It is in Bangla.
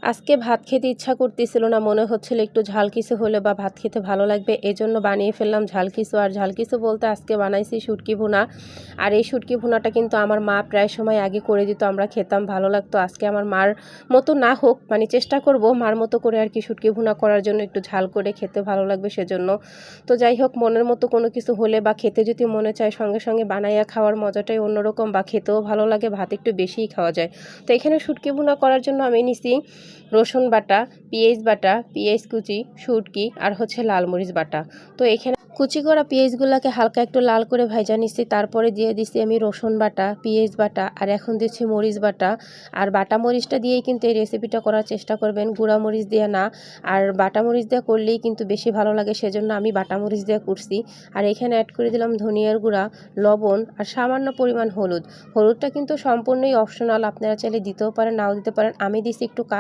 আজকে ভাত খেতে ইচ্ছা করতেছিল না, মনে হচ্ছিল একটু ঝাল কিছু হলে বা ভাত খেতে ভালো লাগবে, এজন্য বানিয়ে ফেললাম ঝাল কিছু। আর ঝাল কিছু বলতে আজকে বানাইছি শুটকি ভুনা। আর এই শুটকি ভুনাটা কিন্তু আমার মা প্রায় সময় আগে করে দিত, আমরা খেতাম, ভালো লাগতো। আজকে আমার মার মতো না হোক, মানে চেষ্টা করব মার মতো করে আর কি শুটকি ভুনা করার জন্য, একটু ঝাল করে খেতে ভালো লাগবে সেজন্য। তো যাই হোক, মনের মতো কোনো কিছু হলে বা খেতে যদি মনে চায় সঙ্গে সঙ্গে বানাইয়া খাওয়ার মজাটাই অন্যরকম, বা খেতেও ভালো লাগে, ভাত একটু বেশিই খাওয়া যায়। তো এখানে শুটকি ভুনা করার জন্য আমি নিছি রসুন বাটা, পেঁয়াজ বাটা, পেঁয়াজ কুচি, শুটকি আর হচ্ছে লাল মরিচ বাটা। তো এখানে কুচি করা পেঁয়াজগুলোকে হালকা একটু লাল করে ভাজা নিচ্ছি, তারপরে দিয়ে দিচ্ছি আমি রসুন বাটা, পেঁয়াজ বাটা, আর এখন দিচ্ছি মরিচ বাটা। আর বাটা মরিচটা দিয়েই কিন্তু এই রেসিপিটা করার চেষ্টা করবেন, গুঁড়া মরিচ দিয়ে না। আর বাটা মরিচ দিয়ে করলেই কিন্তু বেশি ভালো লাগে, সেজন্য আমি বাটা মরিচ দিয়ে করছি। আর এখানে অ্যাড করে দিলাম ধনিয়ার গুঁড়া, লবণ আর সামান্য পরিমাণ হলুদ। হলুদটা কিন্তু সম্পূর্ণই অপশনাল, আপনারা চাইলে দিতেও পারেন নাও দিতে পারেন। আমি দিচ্ছি একটু